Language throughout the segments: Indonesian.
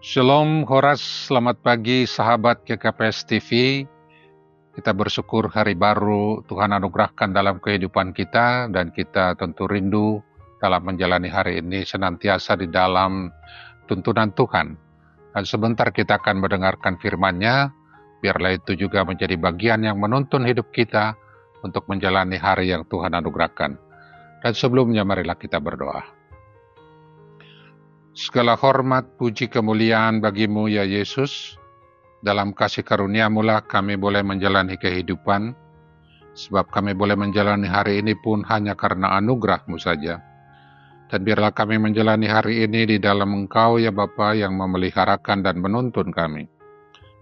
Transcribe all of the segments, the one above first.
Shalom Horas, selamat pagi sahabat GKPS TV. Kita bersyukur hari baru Tuhan anugerahkan dalam kehidupan kita, dan kita tentu rindu dalam menjalani hari ini senantiasa di dalam tuntunan Tuhan. Dan sebentar kita akan mendengarkan firman-Nya, biarlah itu juga menjadi bagian yang menuntun hidup kita untuk menjalani hari yang Tuhan anugerahkan. Dan sebelumnya marilah kita berdoa. Segala hormat, puji, kemuliaan bagimu ya Yesus. Dalam kasih karunia-Mu lah kami boleh menjalani kehidupan, sebab kami boleh menjalani hari ini pun hanya karena anugerah-Mu saja. Dan biarlah kami menjalani hari ini di dalam Engkau ya Bapa yang memeliharakan dan menuntun kami.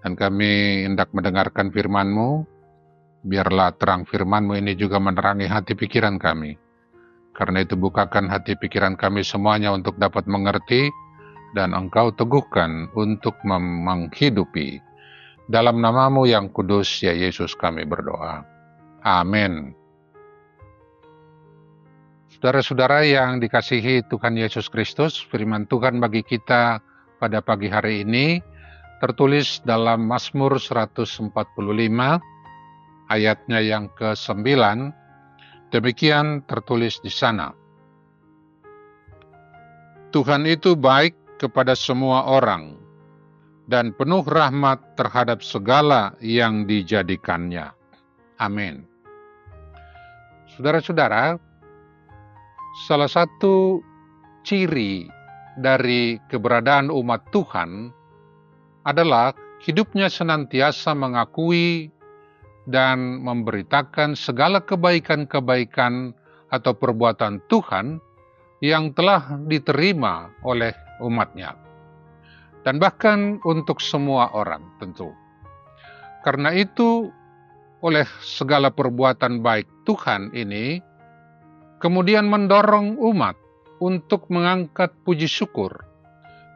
Dan kami hendak mendengarkan firman-Mu, biarlah terang firman-Mu ini juga menerangi hati pikiran kami. Karena itu bukakan hati pikiran kami semuanya untuk dapat mengerti, dan Engkau teguhkan untuk menghidupi. Dalam nama-Mu yang kudus ya Yesus kami berdoa. Amin. Saudara-saudara yang dikasihi Tuhan Yesus Kristus, firman Tuhan bagi kita pada pagi hari ini tertulis dalam Mazmur 145 ayatnya yang ke-9. Demikian tertulis di sana. Tuhan itu baik kepada semua orang dan penuh rahmat terhadap segala yang dijadikannya. Amin. Saudara-saudara, salah satu ciri dari keberadaan umat Tuhan adalah hidupnya senantiasa mengakui dan memberitakan segala kebaikan-kebaikan atau perbuatan Tuhan yang telah diterima oleh umatnya. Dan bahkan untuk semua orang tentu. Karena itu, oleh segala perbuatan baik Tuhan ini, kemudian mendorong umat untuk mengangkat puji syukur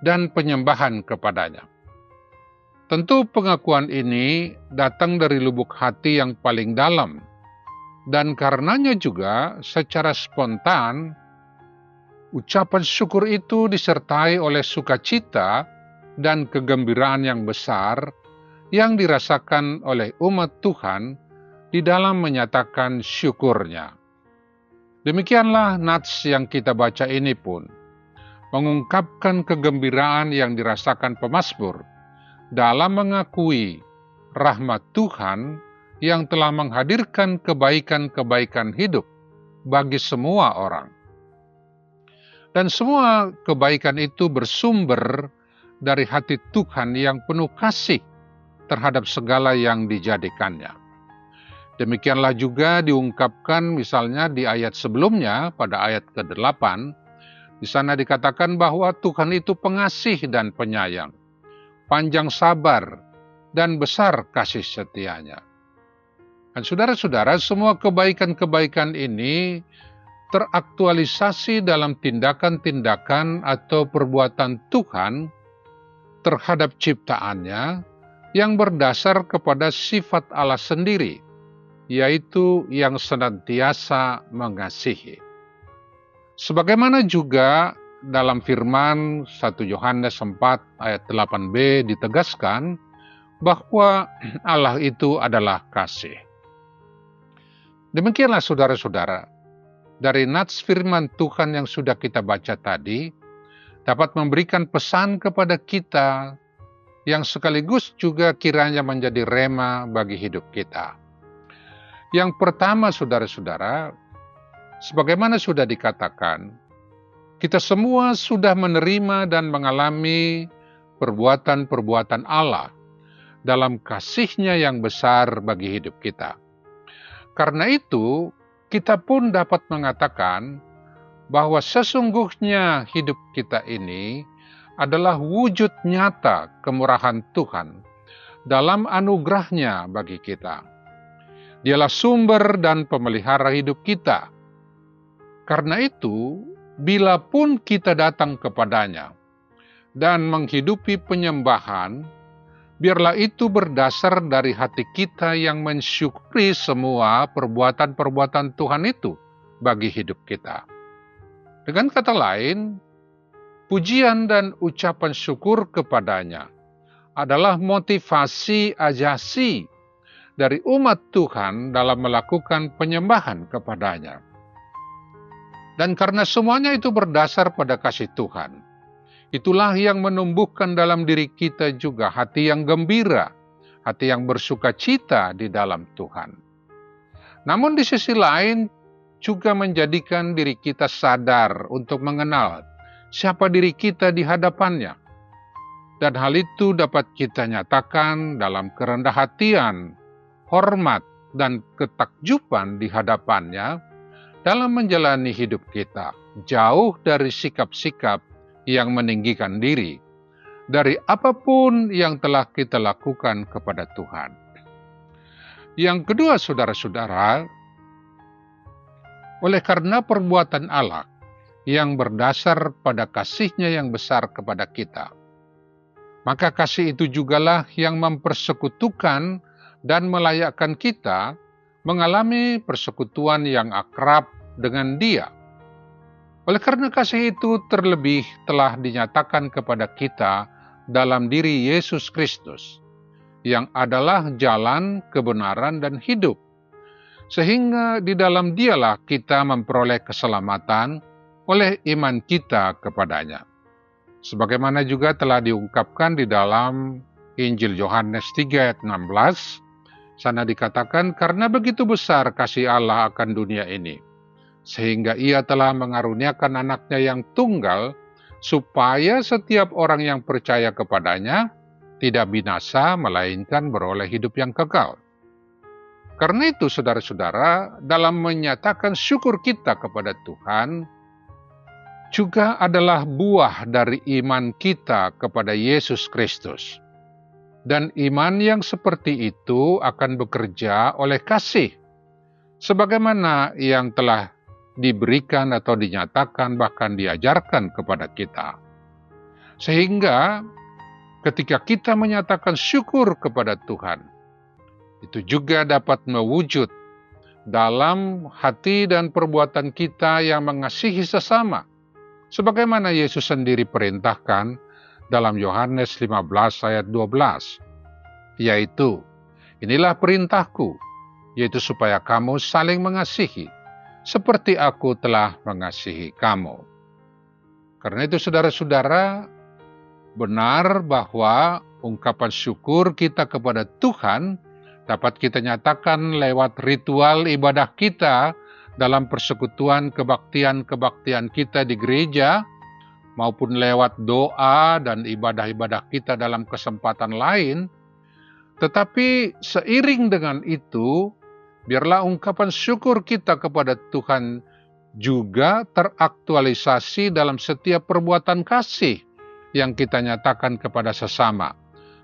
dan penyembahan kepadanya. Tentu pengakuan ini datang dari lubuk hati yang paling dalam, dan karenanya juga secara spontan, ucapan syukur itu disertai oleh sukacita dan kegembiraan yang besar yang dirasakan oleh umat Tuhan di dalam menyatakan syukurnya. Demikianlah nats yang kita baca ini pun mengungkapkan kegembiraan yang dirasakan pemazmur dalam mengakui rahmat Tuhan yang telah menghadirkan kebaikan-kebaikan hidup bagi semua orang. Dan semua kebaikan itu bersumber dari hati Tuhan yang penuh kasih terhadap segala yang dijadikannya. Demikianlah juga diungkapkan misalnya di ayat sebelumnya, pada ayat ke-8, di sana dikatakan bahwa Tuhan itu pengasih dan penyayang, panjang sabar, dan besar kasih setianya. Dan saudara-saudara, semua kebaikan-kebaikan ini teraktualisasi dalam tindakan-tindakan atau perbuatan Tuhan terhadap ciptaannya yang berdasar kepada sifat Allah sendiri, yaitu yang senantiasa mengasihi. Sebagaimana juga dalam firman 1 Yohanes 4 ayat 8b ditegaskan bahwa Allah itu adalah kasih. Demikianlah saudara-saudara, dari nats firman Tuhan yang sudah kita baca tadi, dapat memberikan pesan kepada kita yang sekaligus juga kiranya menjadi rema bagi hidup kita. Yang pertama saudara-saudara, sebagaimana sudah dikatakan, kita semua sudah menerima dan mengalami perbuatan-perbuatan Allah dalam kasih-Nya yang besar bagi hidup kita. Karena itu, kita pun dapat mengatakan bahwa sesungguhnya hidup kita ini adalah wujud nyata kemurahan Tuhan dalam anugerah-Nya bagi kita. Dialah sumber dan pemelihara hidup kita. Karena itu, bila pun kita datang kepadanya dan menghidupi penyembahan, biarlah itu berdasar dari hati kita yang mensyukuri semua perbuatan-perbuatan Tuhan itu bagi hidup kita. Dengan kata lain, Pujian dan ucapan syukur kepadanya adalah motivasi ajasi dari umat Tuhan dalam melakukan penyembahan kepadanya. Dan karena semuanya itu berdasar pada kasih Tuhan, itulah yang menumbuhkan dalam diri kita juga hati yang gembira, hati yang bersuka cita di dalam Tuhan. Namun di sisi lain juga menjadikan diri kita sadar untuk mengenal siapa diri kita di hadapannya. Dan hal itu dapat kita nyatakan dalam kerendah hatian, hormat, dan ketakjuban di hadapannya dalam menjalani hidup kita, jauh dari sikap-sikap yang meninggikan diri, dari apapun yang telah kita lakukan kepada Tuhan. Yang kedua, saudara-saudara, oleh karena perbuatan Allah yang berdasar pada kasih-Nya yang besar kepada kita, maka kasih itu jugalah yang mempersekutukan dan melayakkan kita mengalami persekutuan yang akrab dengan Dia. Oleh karena kasih itu terlebih telah dinyatakan kepada kita dalam diri Yesus Kristus, yang adalah jalan, kebenaran, dan hidup. Sehingga di dalam Dialah kita memperoleh keselamatan oleh iman kita kepadanya. Sebagaimana juga telah diungkapkan di dalam Injil Yohanes 3 ayat 16, sana dikatakan, karena begitu besar kasih Allah akan dunia ini, sehingga Ia telah mengaruniakan anaknya yang tunggal, supaya setiap orang yang percaya kepadanya tidak binasa, melainkan beroleh hidup yang kekal. Karena itu, saudara-saudara, dalam menyatakan syukur kita kepada Tuhan, juga adalah buah dari iman kita kepada Yesus Kristus. Dan iman yang seperti itu akan bekerja oleh kasih, sebagaimana yang telah diberikan atau dinyatakan bahkan diajarkan kepada kita. Sehingga ketika kita menyatakan syukur kepada Tuhan, itu juga dapat mewujud dalam hati dan perbuatan kita yang mengasihi sesama, sebagaimana Yesus sendiri perintahkan dalam Yohanes 15 ayat 12, yaitu, inilah perintahku, yaitu supaya kamu saling mengasihi, seperti aku telah mengasihi kamu. Karena itu saudara-saudara, benar bahwa ungkapan syukur kita kepada Tuhan dapat kita nyatakan lewat ritual ibadah kita dalam persekutuan kebaktian-kebaktian kita di gereja, maupun lewat doa dan ibadah-ibadah kita dalam kesempatan lain. Tetapi seiring dengan itu, biarlah ungkapan syukur kita kepada Tuhan juga teraktualisasi dalam setiap perbuatan kasih yang kita nyatakan kepada sesama,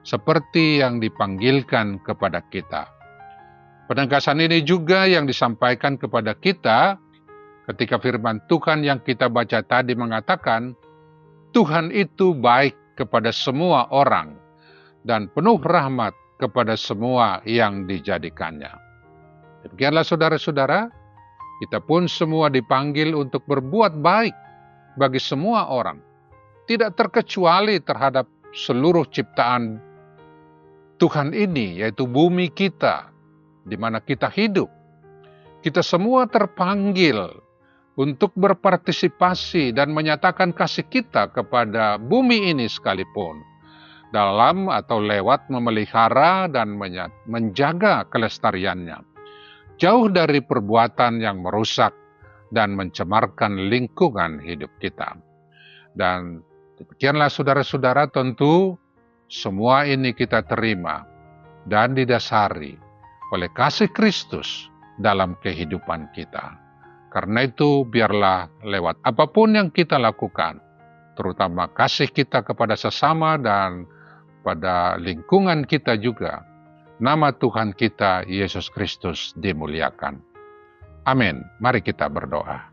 seperti yang dipanggilkan kepada kita. Penegasan ini juga yang disampaikan kepada kita ketika firman Tuhan yang kita baca tadi mengatakan, Tuhan itu baik kepada semua orang dan penuh rahmat kepada semua yang dijadikannya. Demikianlah saudara-saudara, kita pun semua dipanggil untuk berbuat baik bagi semua orang, tidak terkecuali terhadap seluruh ciptaan Tuhan ini, yaitu bumi kita, di mana kita hidup. Kita semua terpanggil untuk berpartisipasi dan menyatakan kasih kita kepada bumi ini sekalipun, dalam atau lewat memelihara dan menjaga kelestariannya, jauh dari perbuatan yang merusak dan mencemarkan lingkungan hidup kita. Dan demikianlah saudara-saudara, tentu semua ini kita terima dan didasari oleh kasih Kristus dalam kehidupan kita. Karena itu, biarlah lewat apapun yang kita lakukan, terutama kasih kita kepada sesama dan pada lingkungan kita juga, nama Tuhan kita Yesus Kristus dimuliakan. Amin. Mari kita berdoa.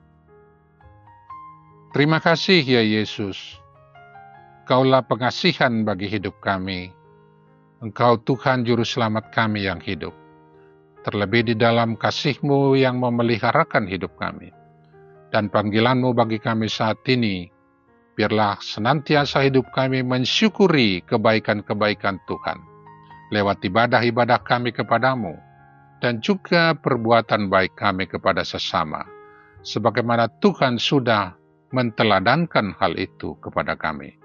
Terima kasih ya Yesus. Engkaulah pengasihan bagi hidup kami. Engkau Tuhan Juru Selamat kami yang hidup. Terlebih di dalam kasih-Mu yang memeliharakan hidup kami. Dan panggilan-Mu bagi kami saat ini biarlah senantiasa hidup kami mensyukuri kebaikan-kebaikan Tuhan, lewat ibadah-ibadah kami kepadamu, dan juga perbuatan baik kami kepada sesama, sebagaimana Tuhan sudah menteladankan hal itu kepada kami.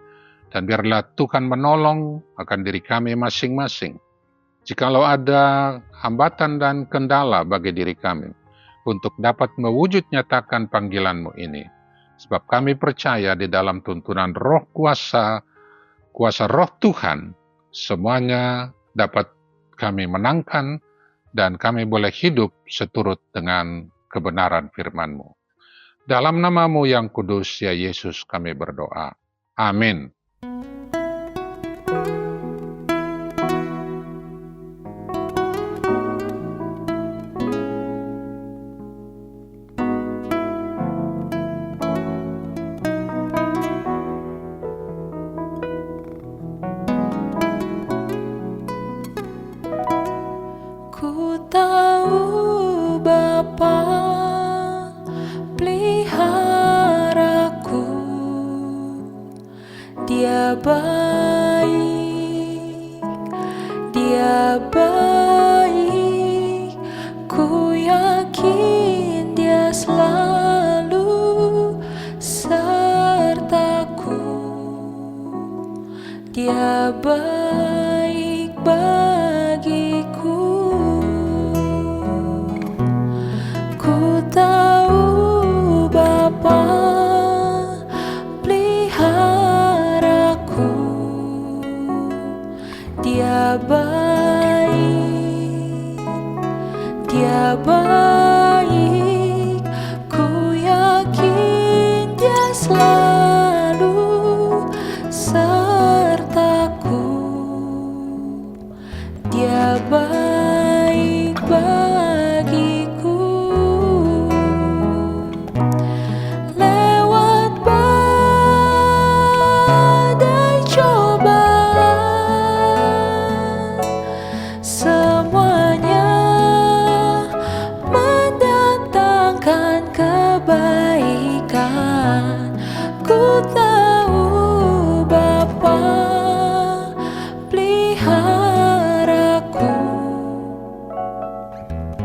Dan biarlah Tuhan menolong akan diri kami masing-masing, jikalau ada hambatan dan kendala bagi diri kami, untuk dapat mewujud nyatakan panggilan-Mu ini. Sebab kami percaya di dalam tuntunan roh kuasa roh Tuhan, semuanya dapat kami menangkan, dan kami boleh hidup seturut dengan kebenaran firman-Mu. Dalam nama-Mu yang kudus, ya Yesus, kami berdoa. Amin. Ku tahu Bapa peliharaku, Dia baik, Dia baik. Ku yakin Dia selalu sertaku. Dia baik bagiku. Ku tahu Bapa peliharaku, Dia baik, Dia baik. Ku yakin Dia selalu sertaku. Dia baik bagiku. Lewat badai cobaan, semuanya mendatangkan kebaikan. Ku tahu Bapa peliharaku,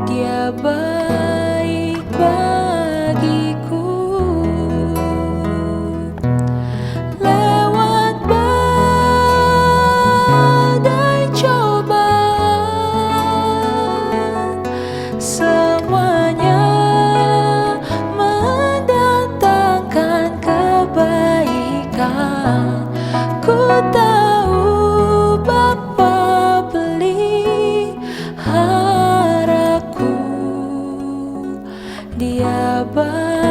Dia baik bagiku. Lewat badai cobaan, semuanya mendatangkan kebaikan. Ku tahu Bapa peliharaku, Dia baik.